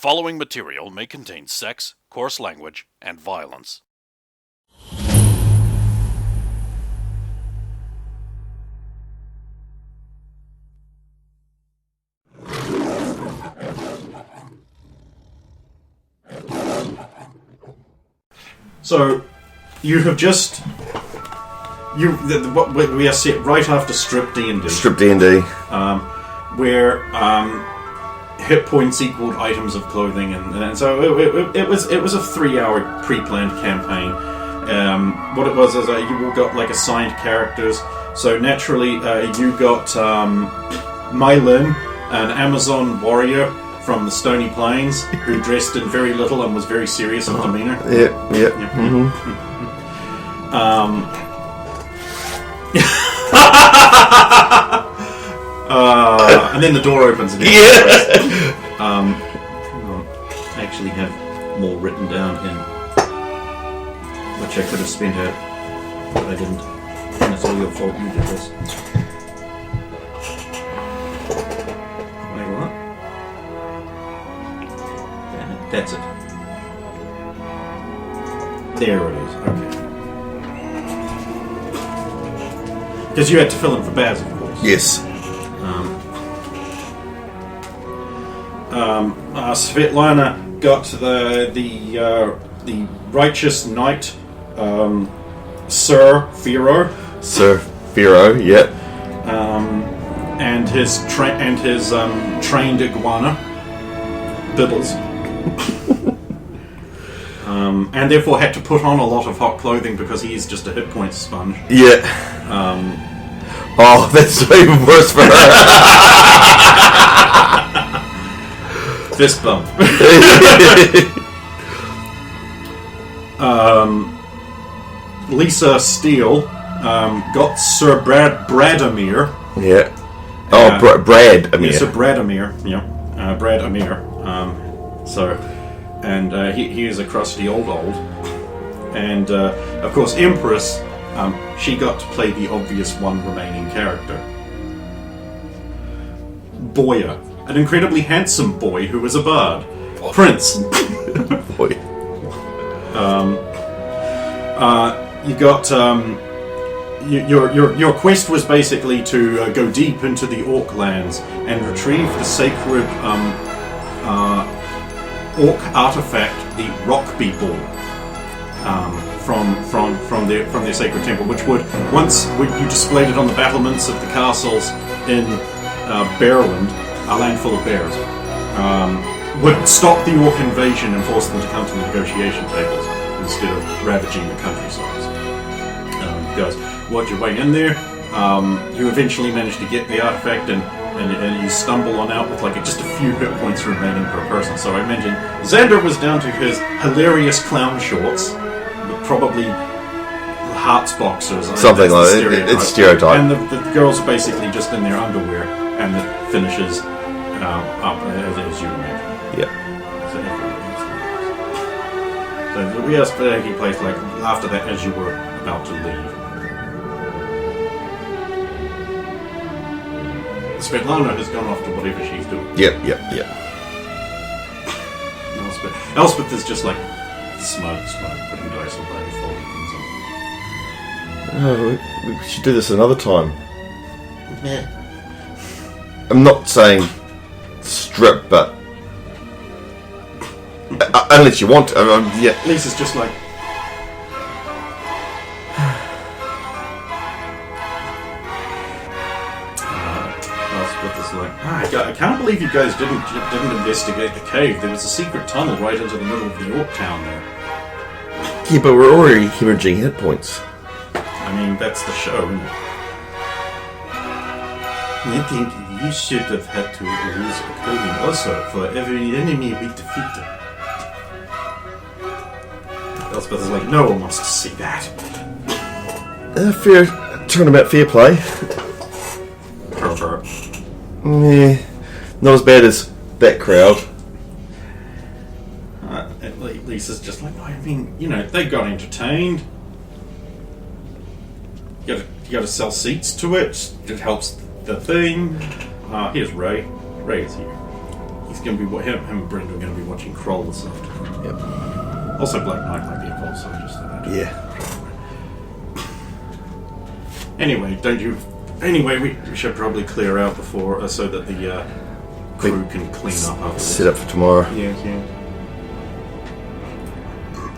following material may contain sex, coarse language, and violence. So, you have just... we are set right after Strip D&D. Strip D&D. Where hit points equaled items of clothing, and so it was a 3-hour pre-planned campaign. What it was is you all got like assigned characters. So naturally, you got Mylin, an Amazon warrior from the Stony Plains, who dressed in very little and was very serious of demeanor. Yeah. And then the door opens again. Yeah. I actually have more written down in which I could have spent out, but I didn't. And it's all your fault. You did this. Wait, what? That's it. There it is. Okay. Because you had to fill in for Baz, of course. Yes. Svetlana got the righteous knight, Sir Firo. Sir Firo, yep. And his trained iguana, Biddles. And therefore had to put on a lot of hot clothing because he is just a hit point sponge. Yeah. Oh, that's even worse for her. Fist bump. Lisa Steele got Sir Bradamir. Yeah. Oh, Brad Amir. Yeah, Sir Bradamir. Yeah. Brad Amir. He is a crusty old. And, of course, Empress, she got to play the obvious one remaining character. Boya. An incredibly handsome boy who was a bard. Prince. Boy. You got your quest was basically to go deep into the Orc lands and retrieve the sacred Orc artifact, the Rockby Ball, from their sacred temple, which would once you displayed it on the battlements of the castles in Bearland, a land full of bears, would stop the Orc invasion and force them to come to the negotiation tables instead of ravaging the countrysides. Because while you're waiting in there, you eventually manage to get the artifact and you stumble on out with like just a few hit points remaining per person. So I mentioned Xander was down to his hilarious clown shorts, with probably Hearts boxers. Something like that. It's stereotype. And the girls are basically just in their underwear, and it finishes up as you imagine. Yeah. So we asked for he plays like after that as you were about to leave. Svetlana has gone off to whatever she's doing. Yep. Elspeth is just like smug, putting dice away, folding things Oh, we should do this another time. Yeah. I'm not saying strip, but unless you want to. Yeah. Lisa's just like... Elspeth is like, I can't believe you guys didn't investigate the cave. There was a secret tunnel right into the middle of the Orc town there. Yeah, but we're already hemorrhaging hit points. I mean, that's the show, isn't it? I think you should have had to use clothing also for every enemy we defeated. Elspeth is like, no one wants to see that. Fair turnabout, fair play. Yeah, not as bad as that crowd. Lisa's just like, I mean, they got entertained. You got to sell seats to it. It helps the thing. Here's Ray. Ray is here. He's going to be him and Brenda are going to be watching Kroll this afternoon. Yep. Also, Black Knight might be involved, so I just thought I'd... Yeah. Anyway, Anyway, we should probably clear out before, so that the crew can clean up after this. Set up for tomorrow. Yeah.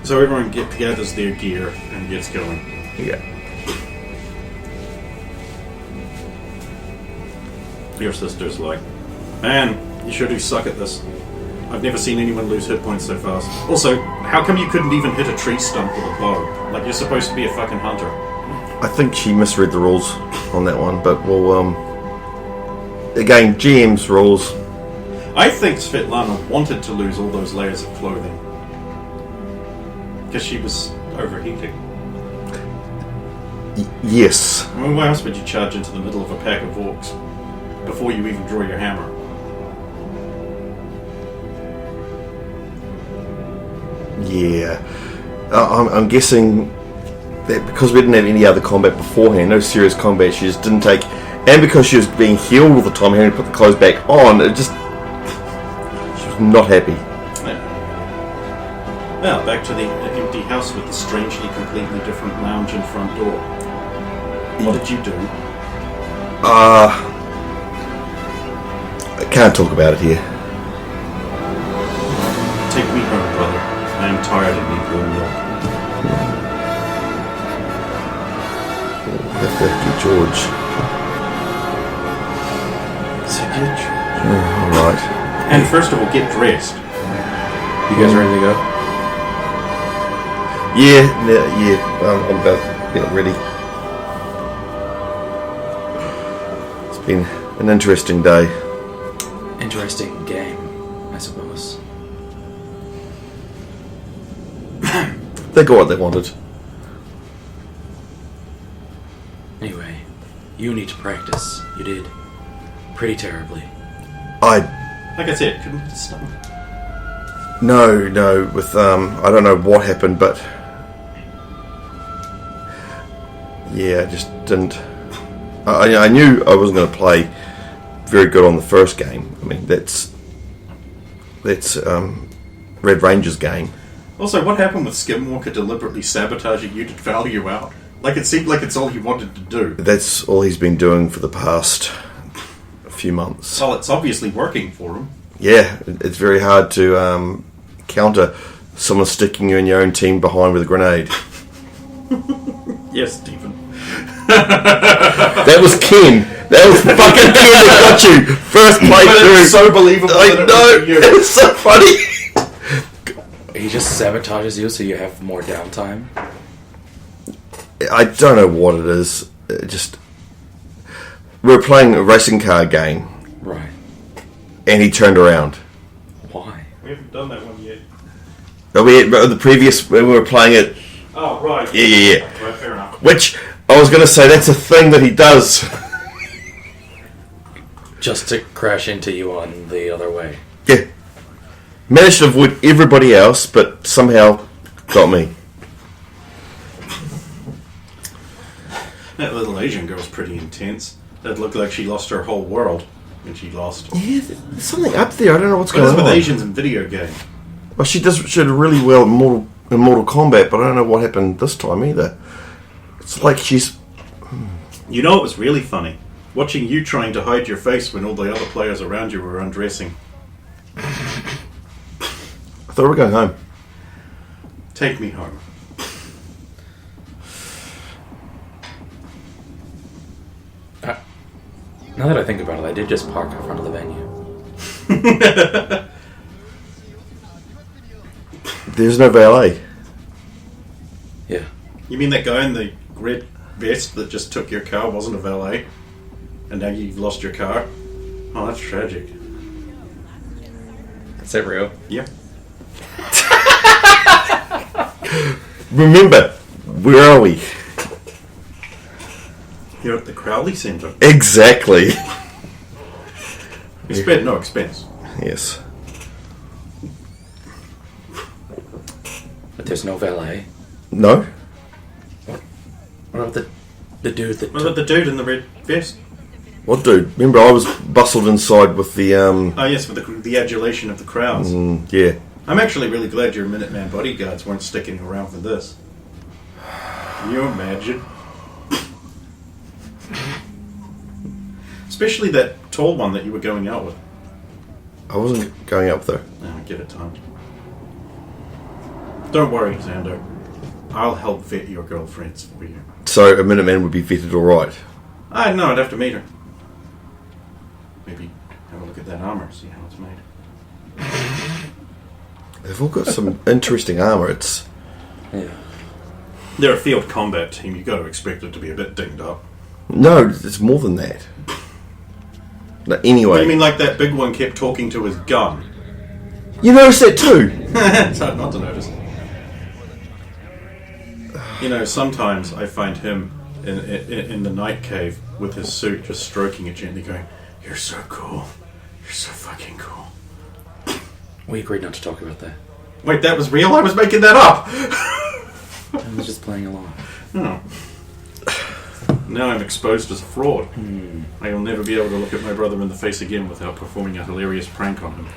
So everyone gathers their gear and gets going. Yeah. Your sister's like, man, you sure do suck at this. I've never seen anyone lose hit points so fast. Also, how come you couldn't even hit a tree stump with a bow? Like, you're supposed to be a fucking hunter. I think she misread the rules on that one, but we'll, again, GM's rules. I think Svetlana wanted to lose all those layers of clothing. Because she was overheating. Yes. I mean, why else would you charge into the middle of a pack of orcs before you even draw your hammer? Yeah. I'm guessing that because we didn't have any other combat beforehand, no serious combat, she just didn't take... And because she was being healed all the time, having to put the clothes back on, it just... She was not happy. Yeah. Well, back to the empty house with the strangely completely different lounge and front door. What did you do? I can't talk about it here. Take me home, brother. I am tired and need warm milk. Have to do George. So get Alright. And first of all, get dressed. You guys ready to go? Yeah. I'm about getting ready. It's been an interesting day. Interesting game, I suppose. They got what they wanted. Anyway, you need to practice. You did. Pretty terribly. Like I said, couldn't hit the stomach. No, with, I don't know what happened, but... Yeah, I just didn't... I knew I wasn't going to play very good on the first game. I mean, that's Red Ranger's game. Also, what happened with Skimwalker deliberately sabotaging you to foul you out? Like, it seemed like it's all he wanted to do. That's all he's been doing for the past few months. Well, it's obviously working for him. Yeah, it's very hard to counter someone sticking you in your own team behind with a grenade. Yes, Stephen. That was Ken. That was fucking Ken that got you. First playthrough. It's so believable. I know. It's so funny. He just sabotages you so you have more downtime. I don't know what it is. We were playing a racing car game, Right. and he turned around. Why? We haven't done that one yet. The previous when we were playing it. Oh, right. Yeah. Right, fair enough. Which I was going to say that's a thing that he does. Just to crash into you on the other way. Yeah. Managed to avoid everybody else, but somehow got me. That little Asian girl's pretty intense. It looked like she lost her whole world when she lost. Yeah, there's something up there. I don't know what's What is going with on. Asians in video games? Well, she did really well in Mortal Kombat, but I don't know what happened this time either. It's like she's... You know, it was really funny. Watching you trying to hide your face when all the other players around you were undressing. I thought we were going home. Take me home. Now that I think about it, I did just park in front of the venue. There's no valet. Yeah. You mean that guy in the red vest that just took your car wasn't a valet? And now you've lost your car? Oh, that's tragic. Is that real? Yeah. Remember, where are we? You're at the Crowley Centre. Exactly. You spared no expense. Yes. But there's no valet. No? What about the dude that What about the dude in the red vest? What, dude? Remember, I was bustled inside with the Oh yes, with the adulation of the crowds. yeah. I'm actually really glad your Minuteman bodyguards weren't sticking around for this. Can you imagine? Especially that tall one that you were going out with. I wasn't going up there. No, I get it, Tom. Don't worry, Xander. I'll help vet your girlfriends for you. So a Minuteman would be vetted alright. I know, I'd have to meet her. Maybe have a look at that armor, see how it's made. They've all got some interesting armour. It's... Yeah. They're a field combat team, you got to expect it to be a bit dinged up. No, it's more than that. No, anyway. You mean like that big one kept talking to his gun? You noticed that too? It's hard not to notice. You know, sometimes I find him in the night cave with his suit just stroking it gently going, "You're so cool. You're so fucking cool." We agreed not to talk about that. Wait, that was real? I was making that up! I was just playing along. Oh. Now I'm exposed as a fraud. I'll never be able to look at my brother in the face again without performing a hilarious prank on him.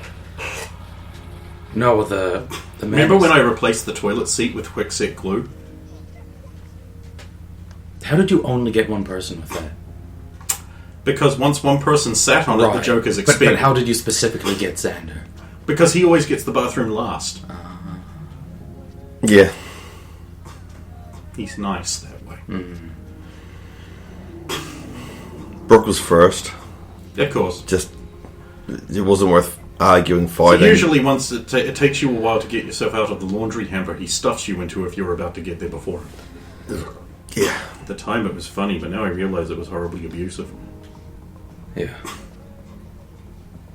No, the Remember when I replaced the toilet seat with quickset glue? How did you only get one person with that? Because once one person sat on it, the joke is But expended. how did you specifically get Xander? Because he always gets the bathroom last. Yeah. He's nice that way. Brooke was first. Of course. Just... It wasn't worth arguing, So fighting. usually once it takes you a while to get yourself out of the laundry hamper, he stuffs you into if you're about to get there before him. Yeah. At the time it was funny, but now I realise it was horribly abusive. Yeah.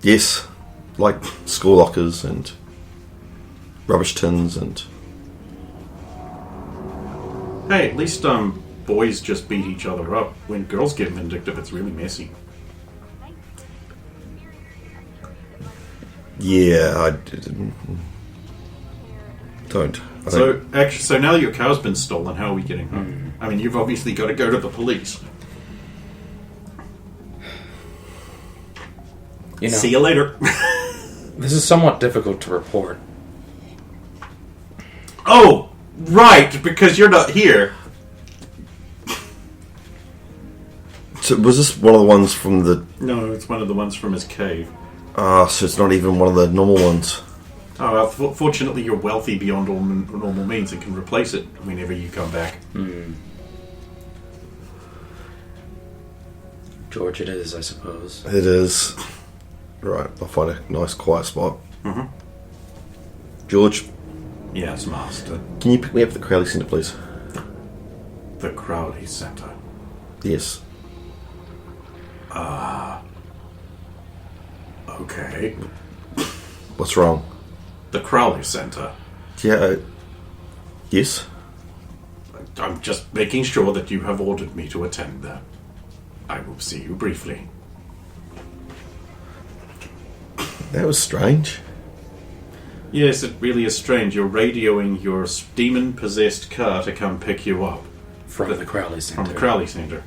Yes. Like school lockers and rubbish tins and... Hey, at least boys just beat each other up. When girls get vindictive, it's really messy. Yeah, I didn't... Don't. I So, don't- actually, so now that your car's been stolen, how are we getting home? I mean, you've obviously got to go to the police. You know, See you later. this is somewhat difficult to report. Oh, right, because you're not here. So was this one of the ones from the... No, it's one of the ones from his cave. So it's not even one of the normal ones. Oh, well, fortunately you're wealthy beyond all normal means and can replace it whenever you come back. George, it is, I suppose. It is. Right, I'll find a nice quiet spot. George, Yes, Master. can you pick me up at the Crowley Centre, please? The Crowley Center. Yes. Okay. What's wrong? The Crowley Center. Yeah, yes? I'm just making sure that you have ordered me to attend there. I will see you briefly. That was strange. Yes, it really is strange. You're radioing your demon-possessed car to come pick you up. From the Crowley Center. From the Crowley Center.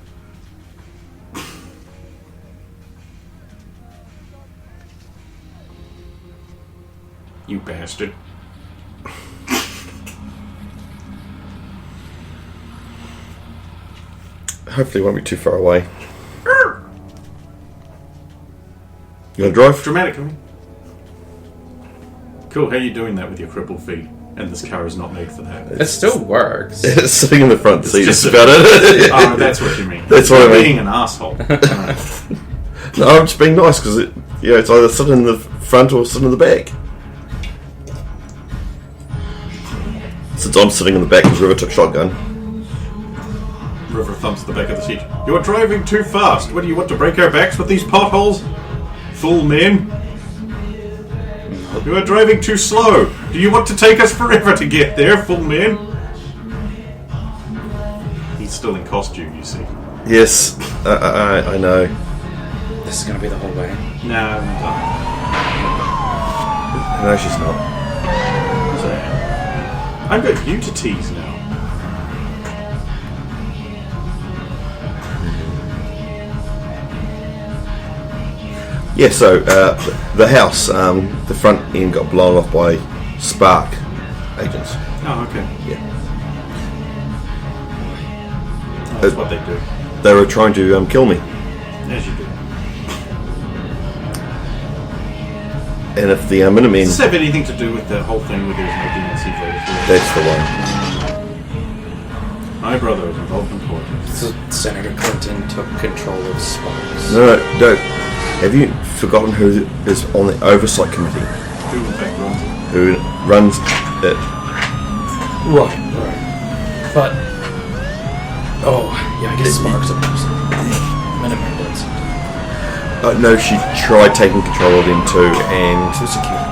You bastard. Hopefully it won't be too far away. You gonna drive? Dramatic, huh? Cool, how are you doing that with your crippled feet? And this car is not made for that. It still works. It's sitting in the front seat, just that's about it. Oh, that's what you mean. That's what I You're mean. being an asshole. No, I'm just being nice, because it's either sit in the front or sit in the back. Since I'm sitting in the back because River took shotgun. River thumps the back of the seat. You're driving too fast. What do you want to break our backs with these potholes? Fool men. You are driving too slow. Do you want to take us forever to get there, fool men? He's still in costume, you see. Yes, I know. This is going to be the whole way. No, I'm done. No, she's not. I've got you to tease now. Yeah, so the house, the front end got blown off by spark agents. Oh, okay. Yeah. Oh, that's what they do. They were trying to kill me. As you do. And if the Minutemen... Does this have anything to do with the whole thing where there's no DNC voters? That's the one. My brother was involved in politics. So Senator Clinton took control of Sparks. No. Have you forgotten who is on the oversight committee? Who in fact runs it? Who runs it? Right. But... Oh, yeah, I guess Sparks a person. Minutemen does. No, she tried taking control of them too, and... Too secure.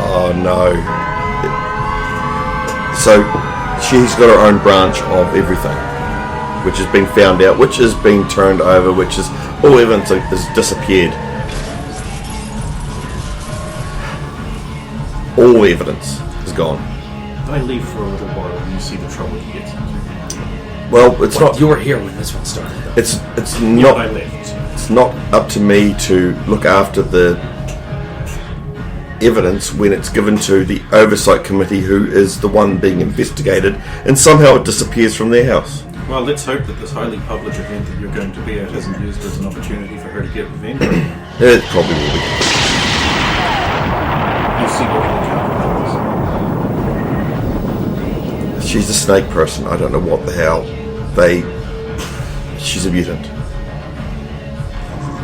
Oh no. So, she's got her own branch of everything, which has been found out, which is being turned over, which is... All evidence has disappeared. All evidence is gone. I leave for a little while and you see the trouble he gets into. Well, it's not... You were here when this one started, though. It's Yeah, not... I left. It's not up to me to look after the evidence when it's given to the oversight committee, who is the one being investigated, and somehow it disappears from their house. Well, let's hope that this highly public event that you're going to be at isn't used as an opportunity for her to get revenge. It probably will be. You see what will happen. She's a snake person. I don't know what the hell she's a mutant.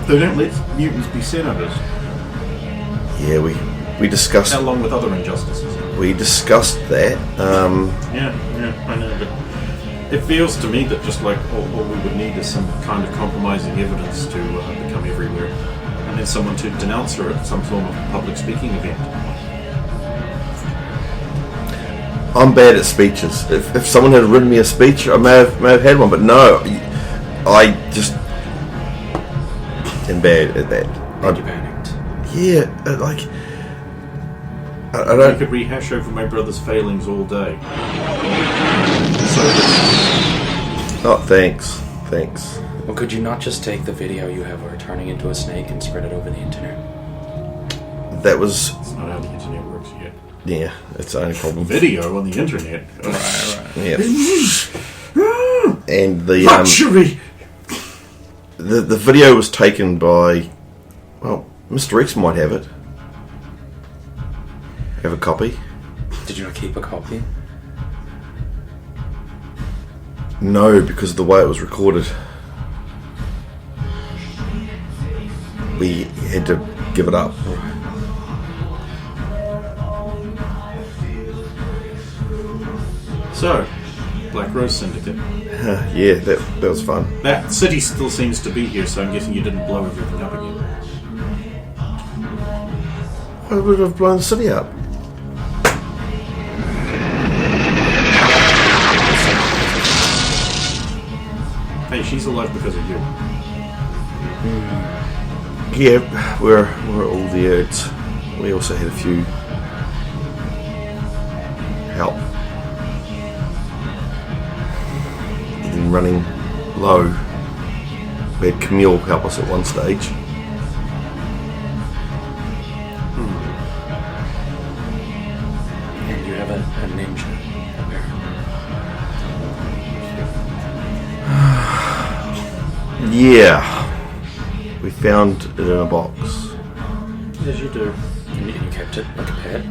They don't let mutants be senators, Yeah, we discussed along with other injustices. that. Yeah, I know, but it feels to me that just like all we would need is some kind of compromising evidence to become everywhere, and then someone to denounce her at some form of public speaking event. I'm bad at speeches. If someone had written me a speech, I may have had one, but no, I just am bad at that. And you panicked. Yeah, like I I don't. could rehash over my brother's failings all day. Oh, thanks. Well, could you not just take the video you have of her turning into a snake and spread it over the internet? That was That's not how the internet works yet. yeah. It's the only problem. Video on the internet. Yeah. And the Luxury. the video was taken by, well, Mr. X might have it. Have a copy? Did you not keep a copy? No, because of the way it was recorded. We had to give it up. So, Black Rose Syndicate. Yeah, that was fun. That city still seems to be here, so I'm guessing you didn't blow everything up again. Why would have blown the city up? Hey, she's alive because of you. Yeah, we're all there. We also had a few help. We've been running low. We had Camille help us at one stage. And you have a ninja, apparently. Yeah, we found it in a box. As you do. And you kept it like a pet?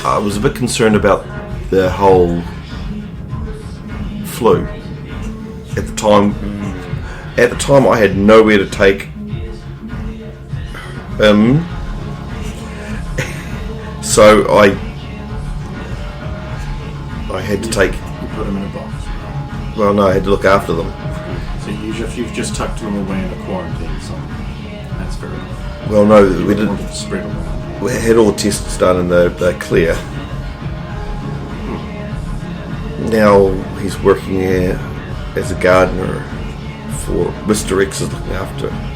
I was a bit concerned about the whole flu. At the time, I had nowhere to take him, so I had to take. You put them in a box. Well, no, I had to look after them. So you've just tucked them away in a quarantine zone. That's fair enough. Well, no, You we don't want didn't. it to spread around. We had all the tests done and they're clear. Now he's working here as a gardener for Mr. X is looking after. Right.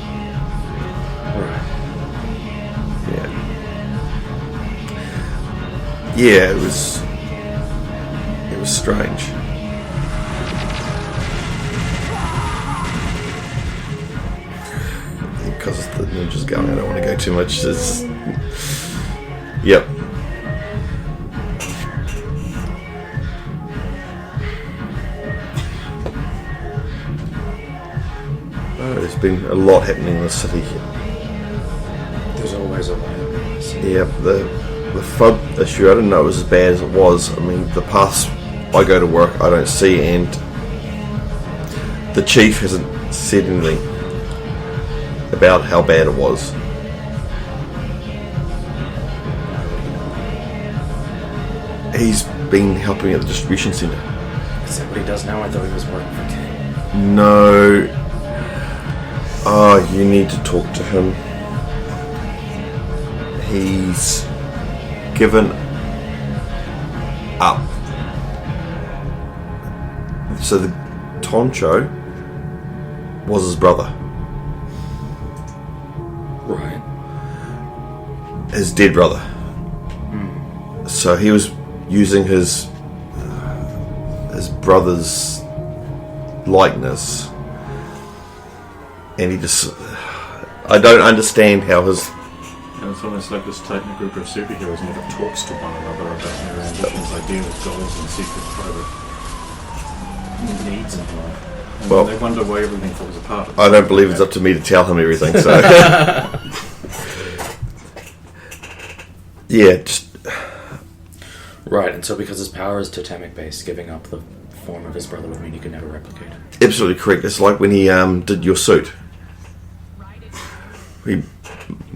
Yeah, it was strange. because the ninja's going. I don't want to go too much. Yep. Oh, there's been a lot happening in the city. There's always a way. Yeah, the FUD issue, I didn't know it was as bad as it was. I mean, the paths I go to work, I don't see, and the chief hasn't said anything about how bad it was. He's been helping at the distribution centre. Is that what he does now? I thought he was working for King. No. Oh, you need to talk to him. He's given up. So the Toncho was his brother. Right. His dead brother. So he was using his brother's likeness, and he just... I don't understand how his... And it's almost like this tight-knit group of superheroes never talks to one another about their ambitions, ideas, goals, and secret private needs in life. And Well, they wonder why everything falls apart. I don't believe it's up to me to tell him everything, so... Yeah, just... Right, and so because his power is totemic based, giving up the form of his brother would mean he could never replicate it. Absolutely correct. It's like when he did your suit. He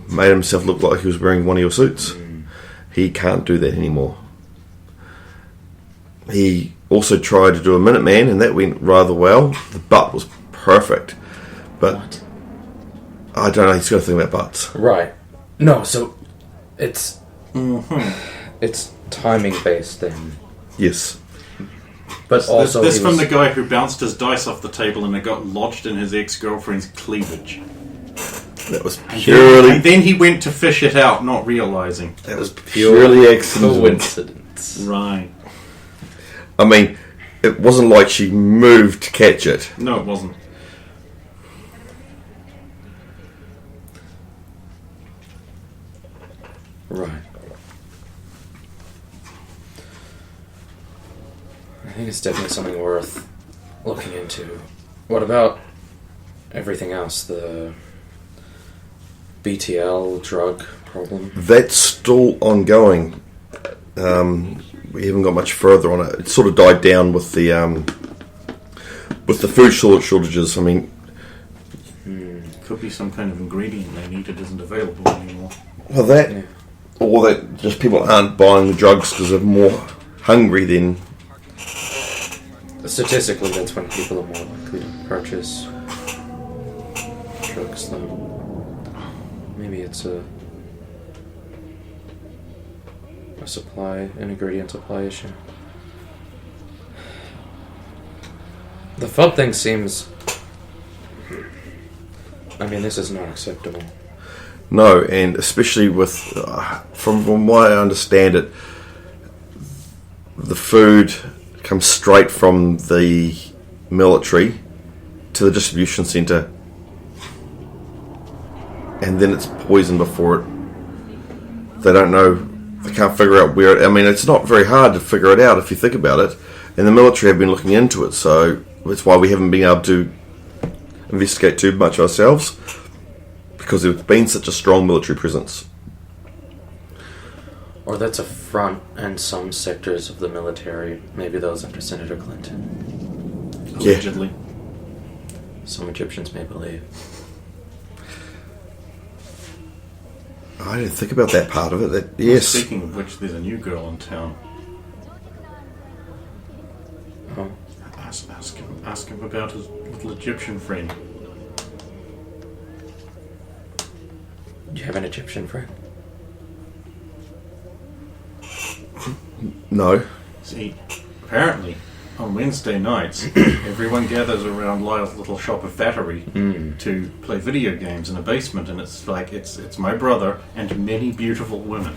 made himself look like he was wearing one of your suits. He can't do that anymore. He also tried to do a Minuteman, and that went rather well. The butt was perfect. But What? I don't know, he's got to think about butts. Right. No, so it's... It's timing based then. Yes. But also This he from was- the guy who bounced his dice off the table and it got lodged in his ex-girlfriend's cleavage. That was And purely... then he went to fish it out, not realising. That was purely accidental. coincidence. Right. I mean, it wasn't like she moved to catch it. No, it wasn't. Right. I think it's definitely something worth looking into. What about everything else? The BTL drug problem? That's still ongoing. We haven't got much further on it. It sort of died down with the food shortages. I mean, Could be some kind of ingredient they needed isn't available anymore. well, that Yeah. or that just people aren't buying the drugs because they're more hungry than... Statistically, that's when people are more likely to purchase drugs, though. Maybe it's a supply, an ingredient supply issue. The FUD thing seems... I mean, this is not acceptable. No, and especially with, from what I understand it, the food comes straight from the military to the distribution centre, and then it's poisoned before it. They don't know, they can't figure out where it... I mean, it's not very hard to figure it out if you think about it, and the military have been looking into it, so that's why we haven't been able to investigate too much ourselves, because there's been such a strong military presence. Or that's a front and some sectors of the military, maybe those under Senator Clinton. Allegedly. Some Egyptians may believe. I didn't think about that part of it. That, yes. Speaking of which, there's a new girl in town. Oh. Ask him about his little Egyptian friend. Do you have an Egyptian friend? No. See, apparently, on Wednesday nights, everyone gathers around Lyle's little shop of fattery to play video games in a basement, and it's like, it's my brother and many beautiful women.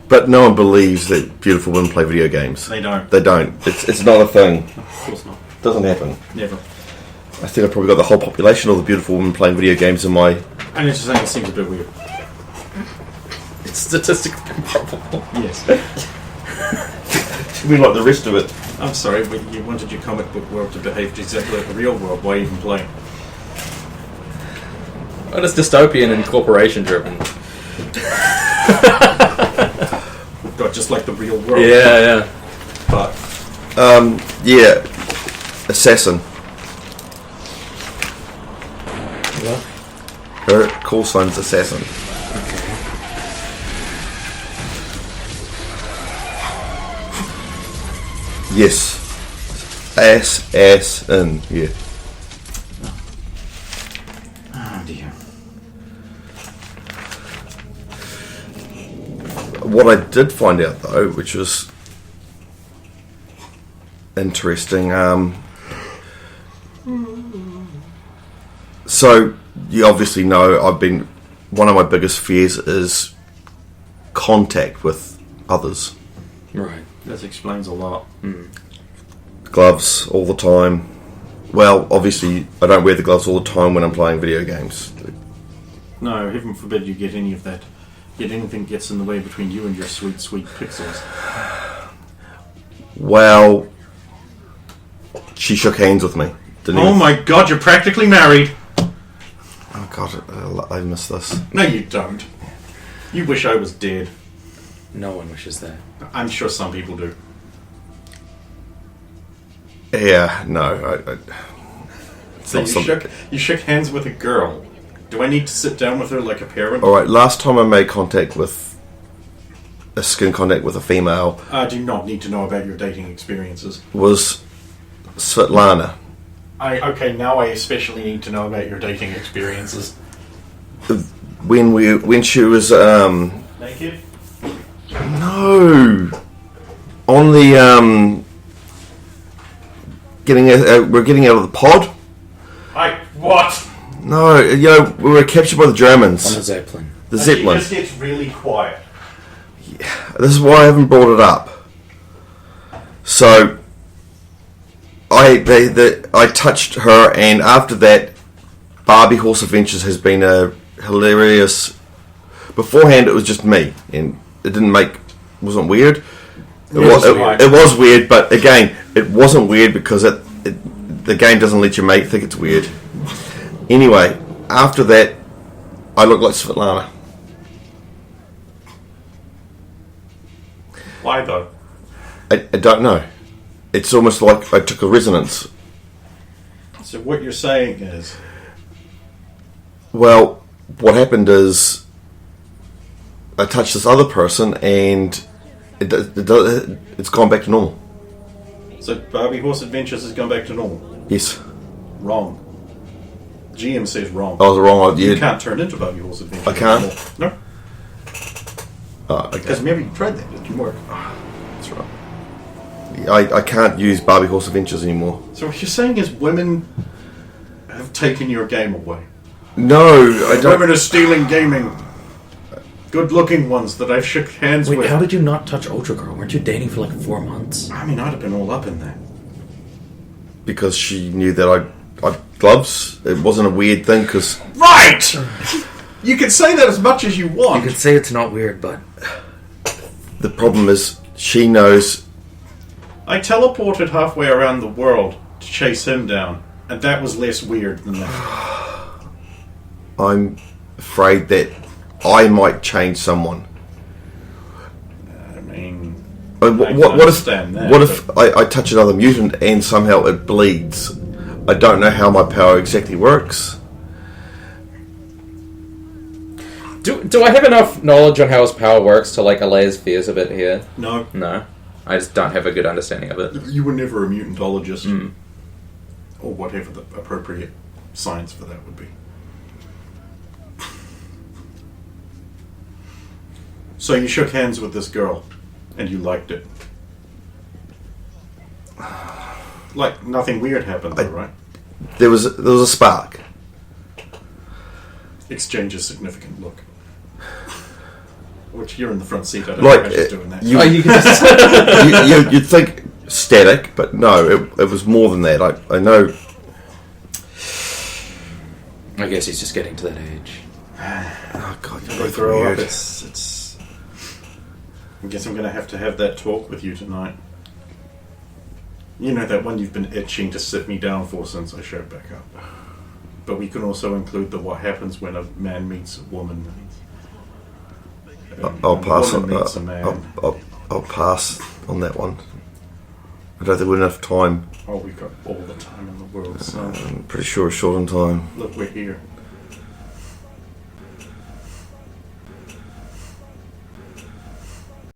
But no one believes that beautiful women play video games. They don't. They don't. It's not a thing. Of course not. Doesn't happen. Never. I think I've probably got the whole population of the beautiful women playing video games in my... I'm just saying it seems a bit weird. It's statistically improbable. Yes. We like the rest of it. I'm sorry, but you wanted your comic book world to behave exactly like the real world. Why even play? Well, it's dystopian and corporation driven. Not just like the real world. Yeah. But Yeah. Assassin. What? Her call sign's Assassin. Yes. Assassin. Yeah. oh dear. What I did find out though, which was interesting, so you obviously know one of my biggest fears is contact with others. Right. That explains a lot. Gloves all the time. Well, obviously I don't wear the gloves all the time when I'm playing video games. No, heaven forbid you get any of that. Yet anything gets in the way between you and your sweet, sweet pixels. Well, she shook hands with me. Oh my god, you're practically married! Oh god, I missed this. No, you don't. You wish I was dead. No one wishes that. I'm sure some people do. Yeah, no. It's So not something. you shook hands with a girl. Do I need to sit down with her like a parent? Alright, last time I made skin contact with a female I do not need to know about your dating experiences. was Svetlana. Okay, now I especially need to know about your dating experiences. When she was Naked? no, on the we're getting out of the pod. What? No, we were captured by the Germans. On the Zeppelin. The Zeppelin. She just gets really quiet. This is why I haven't brought it up. So, I touched her, and after that, Barbie Horse Adventures has been a hilarious. Beforehand, it was just me, and it wasn't weird. It was weird, but again, it wasn't weird because the game doesn't let you think it's weird. Anyway, after that, I look like Svetlana. Why though? I don't know. It's almost like I took a resonance. So what you're saying is... Well, what happened is I touched this other person and it's gone back to normal. So Barbie Horse Adventures has gone back to normal? Yes. Wrong. GM says wrong. I was wrong. You can't turn into Barbie Horse Adventures. I can't? No. Oh, okay. Because maybe you tried that. It didn't work. That's right. I can't use Barbie Horse Adventures anymore. So what you're saying is women have taken your game away? No, I don't. Women are stealing gaming. Good-looking ones that I've shook hands Wait, with. how did you not touch Ultra Girl? Weren't you dating for like 4 months? I mean, I'd have been all up in that. Because she knew that I gloves. It wasn't a weird thing because... Right! You can say that as much as you want. You could say it's not weird, but... The problem is she knows... I teleported halfway around the world to chase him down, and that was less weird than that. I'm afraid that I might change someone. I mean... What if I touch another mutant and somehow it bleeds? I don't know how my power exactly works. Do I have enough knowledge on how his power works to like allay his fears of it here? No. No. I just don't have a good understanding of it. You were never a mutantologist. Or whatever the appropriate science for that would be. So you shook hands with this girl, and you liked it. Like, nothing weird happened though, right? There was a spark. Exchange a significant look. Which you're in the front seat, I don't Like, know how she's doing that. You can just... You'd think static, but no, it was more than that. I know. I guess he's just getting to that age. Oh God, you're They both grow weird. up. It's. I guess I'm going to have that talk with you tonight. You know that one you've been itching to sit me down for since I showed back up. But we can also include the what happens when a man meets a woman. I'll and pass a on. woman meets a man. I'll pass on that one. I don't think we've enough time. Oh, we've got all the time in the world, so I'm pretty sure it's short on time. look, we're here.